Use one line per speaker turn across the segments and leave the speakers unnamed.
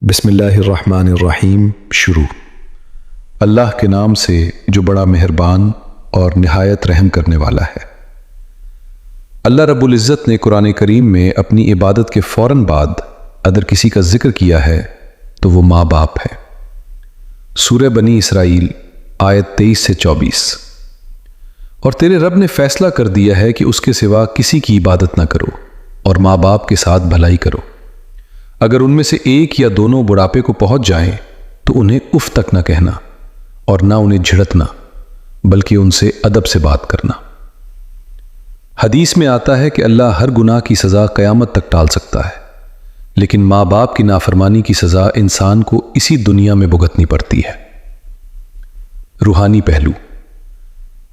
بسم اللہ الرحمن الرحیم شروع۔ اللہ کے نام سے جو بڑا مہربان اور نہایت رحم کرنے والا ہے۔ اللہ رب العزت نے قرآن کریم میں اپنی عبادت کے فوراً بعد اگر کسی کا ذکر کیا ہے تو وہ ماں باپ ہے۔ سورہ بنی اسرائیل آیت 23 سے 24۔ اور تیرے رب نے فیصلہ کر دیا ہے کہ اس کے سوا کسی کی عبادت نہ کرو اور ماں باپ کے ساتھ بھلائی کرو۔ اگر ان میں سے ایک یا دونوں بڑھاپے کو پہنچ جائیں تو انہیں اف تک نہ کہنا اور نہ انہیں جھڑکنا، بلکہ ان سے ادب سے بات کرنا۔ حدیث میں آتا ہے کہ اللہ ہر گناہ کی سزا قیامت تک ٹال سکتا ہے، لیکن ماں باپ کی نافرمانی کی سزا انسان کو اسی دنیا میں بھگتنی پڑتی ہے۔ روحانی پہلو۔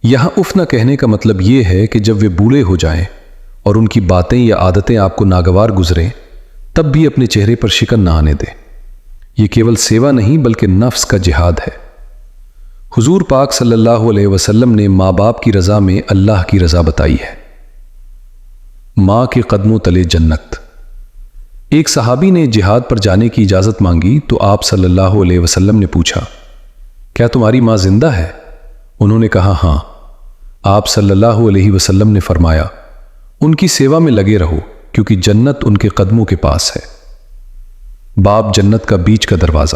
یہاں اف نہ کہنے کا مطلب یہ ہے کہ جب وہ بوڑھے ہو جائیں اور ان کی باتیں یا عادتیں آپ کو ناگوار گزریں تب بھی اپنے چہرے پر شکن نہ آنے دیں۔ یہ کیول سیوا نہیں بلکہ نفس کا جہاد ہے۔ حضور پاک صلی اللہ علیہ وسلم نے ماں باپ کی رضا میں اللہ کی رضا بتائی ہے۔ ماں کے قدموں تلے جنت۔ ایک صحابی نے جہاد پر جانے کی اجازت مانگی تو آپ صلی اللہ علیہ وسلم نے پوچھا، کیا تمہاری ماں زندہ ہے؟ انہوں نے کہا ہاں۔ آپ صلی اللہ علیہ وسلم نے فرمایا، ان کی سیوا میں لگے رہو کیونکہ جنت ان کے قدموں کے پاس ہے۔ باب جنت کا بیچ کا دروازہ۔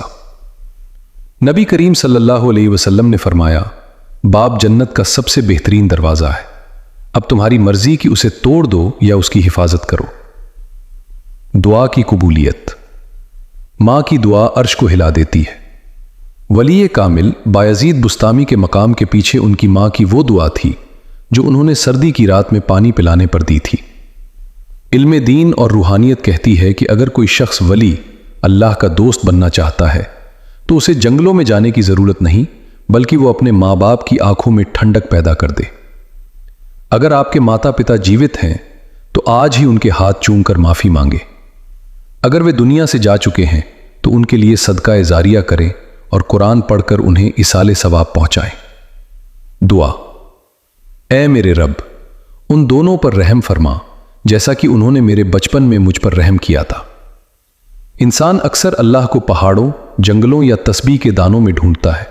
نبی کریم صلی اللہ علیہ وسلم نے فرمایا، باب جنت کا سب سے بہترین دروازہ ہے، اب تمہاری مرضی کہ اسے توڑ دو یا اس کی حفاظت کرو۔ دعا کی قبولیت۔ ماں کی دعا عرش کو ہلا دیتی ہے۔ ولی کامل بایزید بستامی کے مقام کے پیچھے ان کی ماں کی وہ دعا تھی جو انہوں نے سردی کی رات میں پانی پلانے پر دی تھی۔ علم دین اور روحانیت کہتی ہے کہ اگر کوئی شخص ولی اللہ کا دوست بننا چاہتا ہے تو اسے جنگلوں میں جانے کی ضرورت نہیں بلکہ وہ اپنے ماں باپ کی آنکھوں میں ٹھنڈک پیدا کر دے۔ اگر آپ کے ماتا پتا جیوت ہیں تو آج ہی ان کے ہاتھ چوم کر معافی مانگے۔ اگر وہ دنیا سے جا چکے ہیں تو ان کے لیے صدقہ جاریہ کریں اور قرآن پڑھ کر انہیں ایصال ثواب پہنچائیں۔ دعا۔ اے میرے رب، ان دونوں پر رحم فرما جیسا کہ انہوں نے میرے بچپن میں مجھ پر رحم کیا تھا۔ انسان اکثر اللہ کو پہاڑوں، جنگلوں یا تسبیح کے دانوں میں ڈھونڈتا ہے،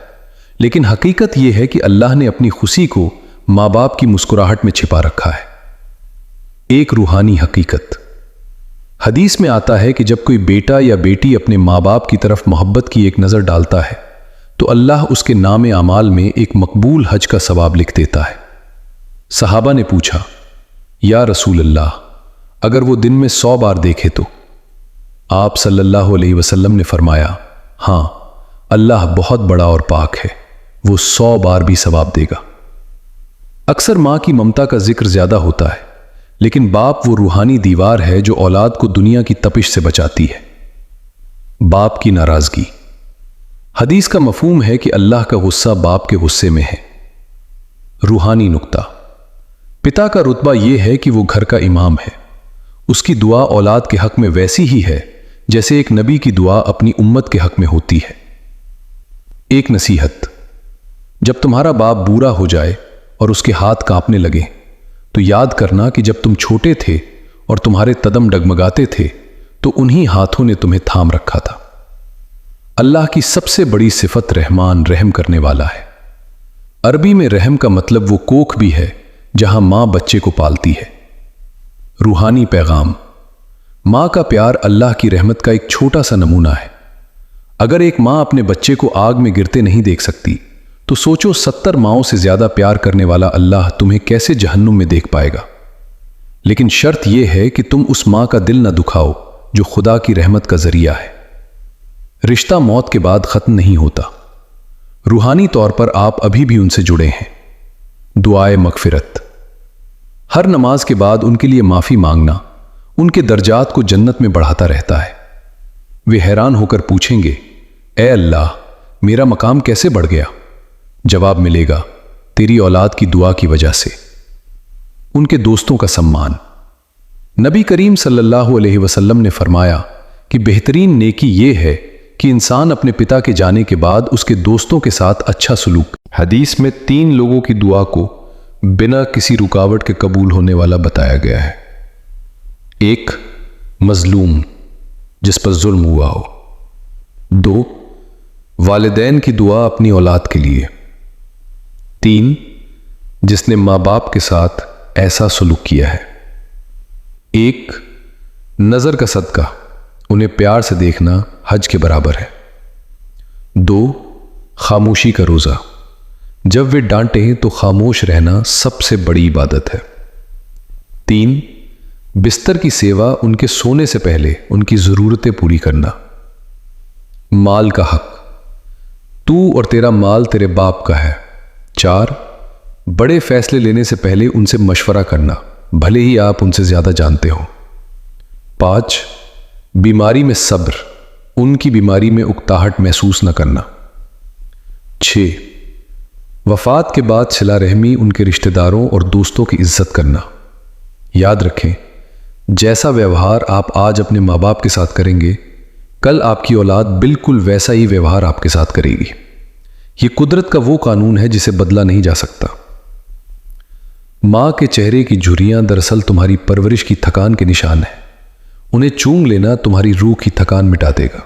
لیکن حقیقت یہ ہے کہ اللہ نے اپنی خوشی کو ماں باپ کی مسکراہٹ میں چھپا رکھا ہے۔ ایک روحانی حقیقت۔ حدیث میں آتا ہے کہ جب کوئی بیٹا یا بیٹی اپنے ماں باپ کی طرف محبت کی ایک نظر ڈالتا ہے تو اللہ اس کے نام اعمال میں ایک مقبول حج کا ثواب لکھ دیتا ہے۔ صحابہ نے پوچھا، یا رسول اللہ، اگر وہ دن میں 100 بار دیکھے تو؟ آپ صلی اللہ علیہ وسلم نے فرمایا، ہاں، اللہ بہت بڑا اور پاک ہے، وہ 100 بار بھی ثواب دے گا۔ اکثر ماں کی ممتا کا ذکر زیادہ ہوتا ہے، لیکن باپ وہ روحانی دیوار ہے جو اولاد کو دنیا کی تپش سے بچاتی ہے۔ باپ کی ناراضگی۔ حدیث کا مفہوم ہے کہ اللہ کا غصہ باپ کے غصے میں ہے۔ روحانی نقطہ۔ پتا کا رتبہ یہ ہے کہ وہ گھر کا امام ہے۔ اس کی دعا اولاد کے حق میں ویسی ہی ہے جیسے ایک نبی کی دعا اپنی امت کے حق میں ہوتی ہے۔ ایک نصیحت۔ جب تمہارا باپ بوڑھا ہو جائے اور اس کے ہاتھ کانپنے لگے تو یاد کرنا کہ جب تم چھوٹے تھے اور تمہارے قدم ڈگمگاتے تھے تو انہی ہاتھوں نے تمہیں تھام رکھا تھا۔ اللہ کی سب سے بڑی صفت رحمان، رحم کرنے والا ہے۔ عربی میں رحم کا مطلب وہ کوکھ بھی ہے جہاں ماں بچے کو پالتی ہے۔ روحانی پیغام۔ ماں کا پیار اللہ کی رحمت کا ایک چھوٹا سا نمونہ ہے۔ اگر ایک ماں اپنے بچے کو آگ میں گرتے نہیں دیکھ سکتی تو سوچو 70 ماؤں سے زیادہ پیار کرنے والا اللہ تمہیں کیسے جہنم میں دیکھ پائے گا۔ لیکن شرط یہ ہے کہ تم اس ماں کا دل نہ دکھاؤ جو خدا کی رحمت کا ذریعہ ہے۔ رشتہ موت کے بعد ختم نہیں ہوتا۔ روحانی طور پر آپ ابھی بھی ان سے جڑے ہیں۔ دعائے مغفرت۔ ہر نماز کے بعد ان کے لیے معافی مانگنا ان کے درجات کو جنت میں بڑھاتا رہتا ہے۔ وہ حیران ہو کر پوچھیں گے، اے اللہ، میرا مقام کیسے بڑھ گیا؟ جواب ملے گا، تیری اولاد کی دعا کی وجہ سے۔ ان کے دوستوں کا سمان۔ نبی کریم صلی اللہ علیہ وسلم نے فرمایا کہ بہترین نیکی یہ ہے کہ انسان اپنے پتا کے جانے کے بعد اس کے دوستوں کے ساتھ اچھا سلوک۔ حدیث میں 3 لوگوں کی دعا کو بنا کسی رکاوٹ کے قبول ہونے والا بتایا گیا ہے۔ ایک، مظلوم جس پر ظلم ہوا ہو۔ 2. والدین کی دعا اپنی اولاد کے لیے. 3. جس نے ماں باپ کے ساتھ ایسا سلوک کیا ہے. 1. نظر کا صدقہ، انہیں پیار سے دیکھنا حج کے برابر ہے. 2. خاموشی کا روزہ، جب وہ ڈانٹیں تو خاموش رہنا سب سے بڑی عبادت ہے. 3. بستر کی سیوا، ان کے سونے سے پہلے ان کی ضرورتیں پوری کرنا. مال کا حق، تو اور تیرا مال تیرے باپ کا ہے. 4. بڑے فیصلے لینے سے پہلے ان سے مشورہ کرنا، بھلے ہی آپ ان سے زیادہ جانتے ہو. 5. بیماری میں صبر، ان کی بیماری میں اکتاہٹ محسوس نہ کرنا. 6. وفات کے بعد صلہ رحمی، ان کے رشتہ داروں اور دوستوں کی عزت کرنا. یاد رکھیں، جیسا ویوہار آپ آج اپنے ماں باپ کے ساتھ کریں گے، کل آپ کی اولاد بالکل ویسا ہی ویوہار آپ کے ساتھ کرے گی. یہ قدرت کا وہ قانون ہے جسے بدلا نہیں جا سکتا. ماں کے چہرے کی جھریاں دراصل تمہاری پرورش کی تھکان کے نشان ہیں. انہیں چوم لینا تمہاری روح کی تھکان مٹا دے گا.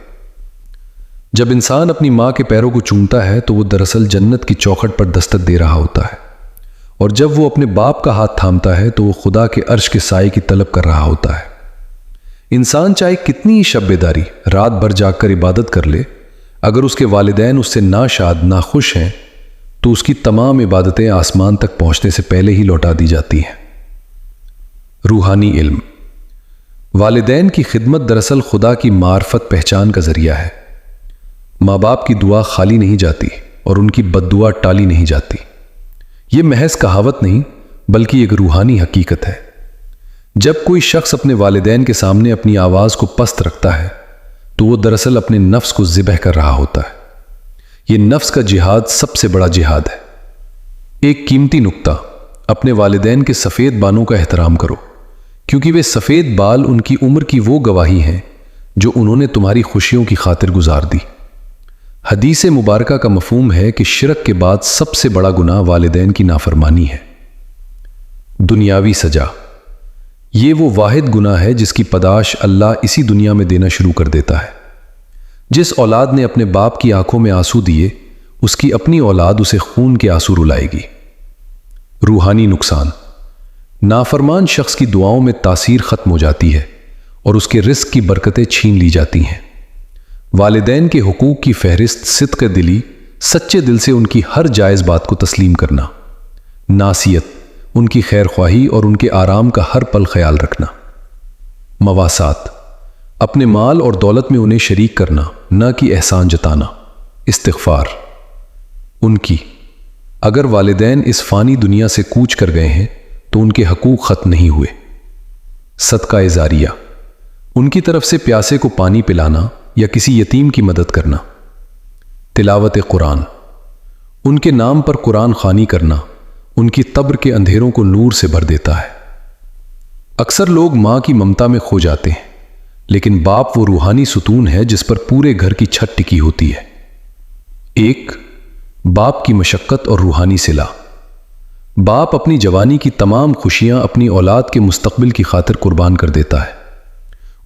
جب انسان اپنی ماں کے پیروں کو چومتا ہے تو وہ دراصل جنت کی چوکھٹ پر دستک دے رہا ہوتا ہے، اور جب وہ اپنے باپ کا ہاتھ تھامتا ہے تو وہ خدا کے عرش کے سائے کی طلب کر رہا ہوتا ہے. انسان چاہے کتنی ہی شب بیداری، رات بھر جاگ کر عبادت کر لے، اگر اس کے والدین اس سے ناشاد، ناخوش ہیں تو اس کی تمام عبادتیں آسمان تک پہنچنے سے پہلے ہی لوٹا دی جاتی ہیں. روحانی علم، والدین کی خدمت دراصل خدا کی معرفت پہچان کا ذریعہ ہے. ماں باپ کی دعا خالی نہیں جاتی اور ان کی بد دعا ٹالی نہیں جاتی. یہ محض کہاوت نہیں بلکہ ایک روحانی حقیقت ہے. جب کوئی شخص اپنے والدین کے سامنے اپنی آواز کو پست رکھتا ہے تو وہ دراصل اپنے نفس کو ذبح کر رہا ہوتا ہے. یہ نفس کا جہاد سب سے بڑا جہاد ہے. ایک قیمتی نکتہ، اپنے والدین کے سفید بالوں کا احترام کرو، کیونکہ وہ سفید بال ان کی عمر کی وہ گواہی ہیں جو انہوں نے تمہاری خوشیوں کی خاطر گزار دی. حدیث مبارکہ کا مفہوم ہے کہ شرک کے بعد سب سے بڑا گناہ والدین کی نافرمانی ہے. دنیاوی سزا، یہ وہ واحد گناہ ہے جس کی پاداش اللہ اسی دنیا میں دینا شروع کر دیتا ہے. جس اولاد نے اپنے باپ کی آنکھوں میں آنسو دیے، اس کی اپنی اولاد اسے خون کے آنسو رلائے گی. روحانی نقصان، نافرمان شخص کی دعاؤں میں تاثیر ختم ہو جاتی ہے اور اس کے رزق کی برکتیں چھین لی جاتی ہیں. والدین کے حقوق کی فہرست صدق دلی، سچے دل سے ان کی ہر جائز بات کو تسلیم کرنا. ناصیت، ان کی خیر خواہی اور ان کے آرام کا ہر پل خیال رکھنا. مواسات، اپنے مال اور دولت میں انہیں شریک کرنا، نہ کہ احسان جتانا. استغفار، ان کی اگر والدین اس فانی دنیا سے کوچ کر گئے ہیں تو ان کے حقوق ختم نہیں ہوئے. صدقہ جاریہ، ان کی طرف سے پیاسے کو پانی پلانا یا کسی یتیم کی مدد کرنا. تلاوت قرآن، ان کے نام پر قرآن خوانی کرنا ان کی قبر کے اندھیروں کو نور سے بھر دیتا ہے. اکثر لوگ ماں کی ممتا میں کھو جاتے ہیں، لیکن باپ وہ روحانی ستون ہے جس پر پورے گھر کی چھت ٹکی ہوتی ہے. 1. باپ کی مشقت اور روحانی صلہ، باپ اپنی جوانی کی تمام خوشیاں اپنی اولاد کے مستقبل کی خاطر قربان کر دیتا ہے.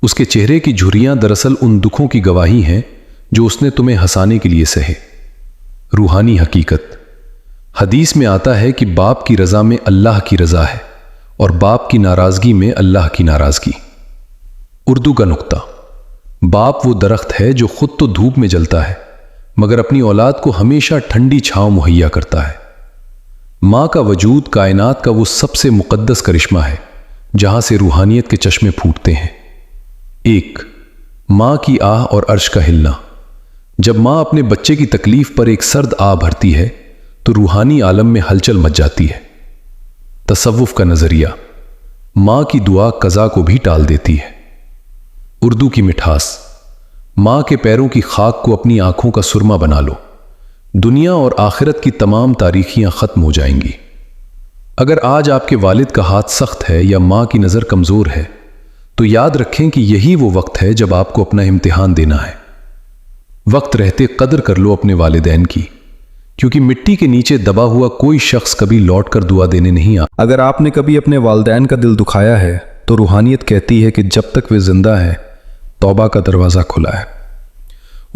اس کے چہرے کی جھریاں دراصل ان دکھوں کی گواہی ہیں جو اس نے تمہیں ہنسانے کے لیے سہے. روحانی حقیقت، حدیث میں آتا ہے کہ باپ کی رضا میں اللہ کی رضا ہے اور باپ کی ناراضگی میں اللہ کی ناراضگی. اردو کا نکتہ، باپ وہ درخت ہے جو خود تو دھوپ میں جلتا ہے مگر اپنی اولاد کو ہمیشہ ٹھنڈی چھاؤں مہیا کرتا ہے. ماں کا وجود کائنات کا وہ سب سے مقدس کرشمہ ہے جہاں سے روحانیت کے چشمے پھوٹتے ہیں. 1. ماں کی آہ اور عرش کا ہلنا، جب ماں اپنے بچے کی تکلیف پر ایک سرد آہ بھرتی ہے تو روحانی عالم میں ہلچل مچ جاتی ہے. تصوف کا نظریہ، ماں کی دعا قضا کو بھی ٹال دیتی ہے. اردو کی مٹھاس، ماں کے پیروں کی خاک کو اپنی آنکھوں کا سرما بنا لو، دنیا اور آخرت کی تمام تاریخیاں ختم ہو جائیں گی. اگر آج آپ کے والد کا ہاتھ سخت ہے یا ماں کی نظر کمزور ہے تو یاد رکھیں کہ یہی وہ وقت ہے جب آپ کو اپنا امتحان دینا ہے. وقت رہتے قدر کر لو اپنے والدین کی، کیونکہ مٹی کے نیچے دبا ہوا کوئی شخص کبھی لوٹ کر دعا دینے نہیں آتا.
اگر آپ نے کبھی اپنے والدین کا دل دکھایا ہے تو روحانیت کہتی ہے کہ جب تک وہ زندہ ہیں توبہ کا دروازہ کھلا ہے.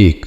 1.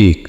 1.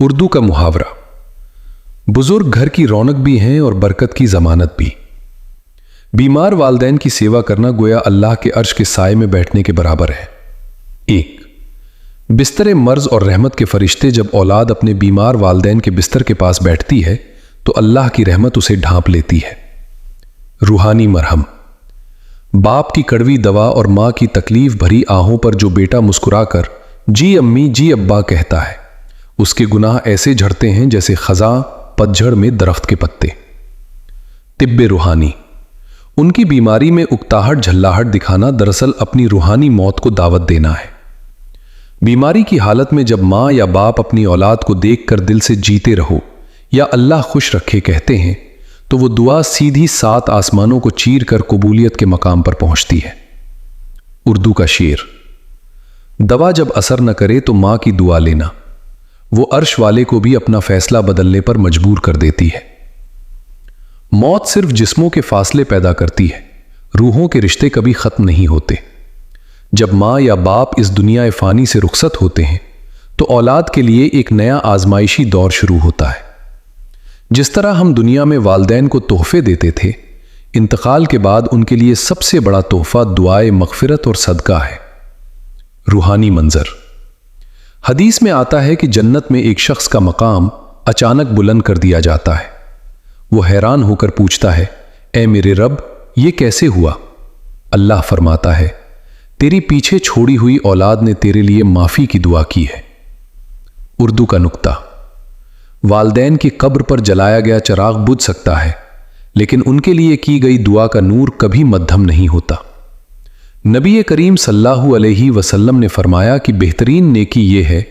اردو کا محاورہ: بزرگ گھر کی رونق بھی ہیں اور برکت کی ضمانت بھی۔ بیمار والدین کی سیوا کرنا گویا اللہ کے عرش کے سائے میں بیٹھنے کے برابر ہے۔ 1. بستر مرض اور رحمت کے فرشتے جب اولاد اپنے بیمار والدین کے بستر کے پاس بیٹھتی ہے تو اللہ کی رحمت اسے ڈھانپ لیتی ہے۔ روحانی مرہم: باپ کی کڑوی دوا اور ماں کی تکلیف بھری آہوں پر جو بیٹا مسکرا کر جی امی جی ابا کہتا ہے، اس کے گناہ ایسے جھڑتے ہیں جیسے خزاں پتجھڑ میں درخت کے پتے۔ طب روحانی: ان کی بیماری میں اکتاہٹ جھلاہٹ دکھانا دراصل اپنی روحانی موت کو دعوت دینا ہے۔ بیماری کی حالت میں جب ماں یا باپ اپنی اولاد کو دیکھ کر دل سے جیتے رہو یا اللہ خوش رکھے کہتے ہیں تو وہ دعا سیدھی 7 آسمانوں کو چیر کر قبولیت کے مقام پر پہنچتی ہے۔ اردو کا شعر: دوا جب اثر نہ کرے تو ماں کی دعا لینا، وہ عرش والے کو بھی اپنا فیصلہ بدلنے پر مجبور کر دیتی ہے۔ موت صرف جسموں کے فاصلے پیدا کرتی ہے، روحوں کے رشتے کبھی ختم نہیں ہوتے۔ جب ماں یا باپ اس دنیا فانی سے رخصت ہوتے ہیں تو اولاد کے لیے ایک نیا آزمائشی دور شروع ہوتا ہے۔ جس طرح ہم دنیا میں والدین کو تحفے دیتے تھے، انتقال کے بعد ان کے لیے سب سے بڑا تحفہ دعائے مغفرت اور صدقہ ہے۔ روحانی منظر: حدیث میں آتا ہے کہ جنت میں ایک شخص کا مقام اچانک بلند کر دیا جاتا ہے۔ وہ حیران ہو کر پوچھتا ہے، اے میرے رب، یہ کیسے ہوا؟ اللہ فرماتا ہے، تیری پیچھے چھوڑی ہوئی اولاد نے تیرے لیے معافی کی دعا کی ہے۔ اردو کا نکتہ: والدین کی قبر پر جلایا گیا چراغ بجھ سکتا ہے، لیکن ان کے لیے کی گئی دعا کا نور کبھی مدھم نہیں ہوتا۔ نبی کریم صلی اللہ علیہ وسلم نے فرمایا کہ بہترین نیکی یہ ہے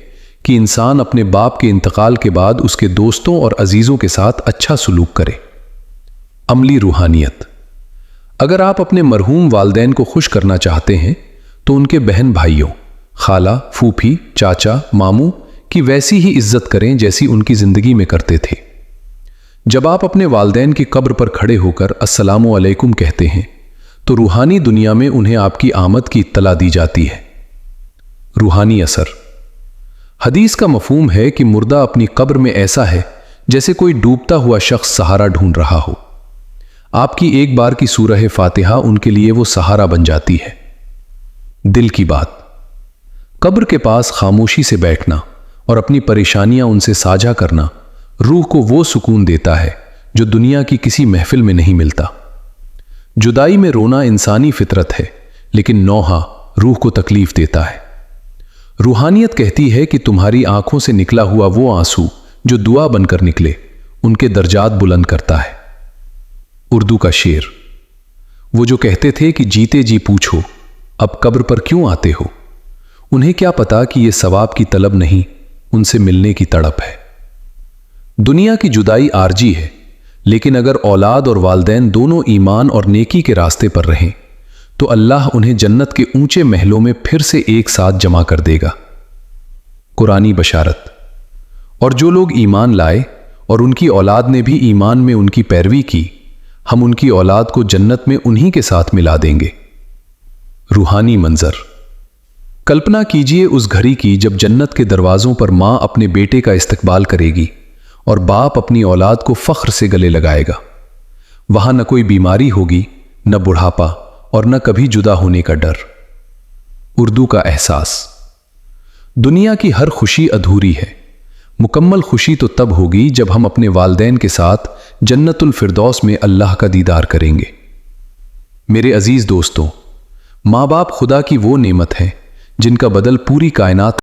کہ انسان اپنے باپ کے انتقال کے بعد اس کے دوستوں اور عزیزوں کے ساتھ اچھا سلوک کرے۔ عملی روحانیت: اگر آپ اپنے مرحوم والدین کو خوش کرنا چاہتے ہیں تو ان کے بہن بھائیوں، خالہ، پھوپھی، چاچا، ماموں کی ویسی ہی عزت کریں جیسی ان کی زندگی میں کرتے تھے۔ جب آپ اپنے والدین کی قبر پر کھڑے ہو کر السلام علیکم کہتے ہیں تو روحانی دنیا میں انہیں آپ کی آمد کی اطلاع دی جاتی ہے۔ روحانی اثر: حدیث کا مفہوم ہے کہ مردہ اپنی قبر میں ایسا ہے جیسے کوئی ڈوبتا ہوا شخص سہارا ڈھونڈ رہا ہو۔ آپ کی ایک بار کی سورہ فاتحہ ان کے لیے وہ سہارا بن جاتی ہے۔ دل کی بات: قبر کے پاس خاموشی سے بیٹھنا اور اپنی پریشانیاں ان سے ساجھا کرنا روح کو وہ سکون دیتا ہے جو دنیا کی کسی محفل میں نہیں ملتا۔ جدائی میں رونا انسانی فطرت ہے، لیکن نوحہ روح کو تکلیف دیتا ہے۔ روحانیت کہتی ہے کہ تمہاری آنکھوں سے نکلا ہوا وہ آنسو جو دعا بن کر نکلے، ان کے درجات بلند کرتا ہے۔ اردو کا شعر: وہ جو کہتے تھے کہ جیتے جی پوچھو اب قبر پر کیوں آتے ہو، انہیں کیا پتا کہ یہ ثواب کی طلب نہیں، ان سے ملنے کی تڑپ ہے۔ دنیا کی جدائی عارضی ہے، لیکن اگر اولاد اور والدین دونوں ایمان اور نیکی کے راستے پر رہیں تو اللہ انہیں جنت کے اونچے محلوں میں پھر سے ایک ساتھ جمع کر دے گا۔ قرآنی بشارت: اور جو لوگ ایمان لائے اور ان کی اولاد نے بھی ایمان میں ان کی پیروی کی، ہم ان کی اولاد کو جنت میں انہی کے ساتھ ملا دیں گے۔ روحانی منظر: کلپنا کیجئے اس گھڑی کی جب جنت کے دروازوں پر ماں اپنے بیٹے کا استقبال کرے گی اور باپ اپنی اولاد کو فخر سے گلے لگائے گا۔ وہاں نہ کوئی بیماری ہوگی، نہ بڑھاپا اور نہ کبھی جدا ہونے کا ڈر۔ اردو کا احساس: دنیا کی ہر خوشی ادھوری ہے، مکمل خوشی تو تب ہوگی جب ہم اپنے والدین کے ساتھ جنت الفردوس میں اللہ کا دیدار کریں گے۔ میرے عزیز دوستوں، ماں باپ خدا کی وہ نعمت ہے جن کا بدل پوری کائنات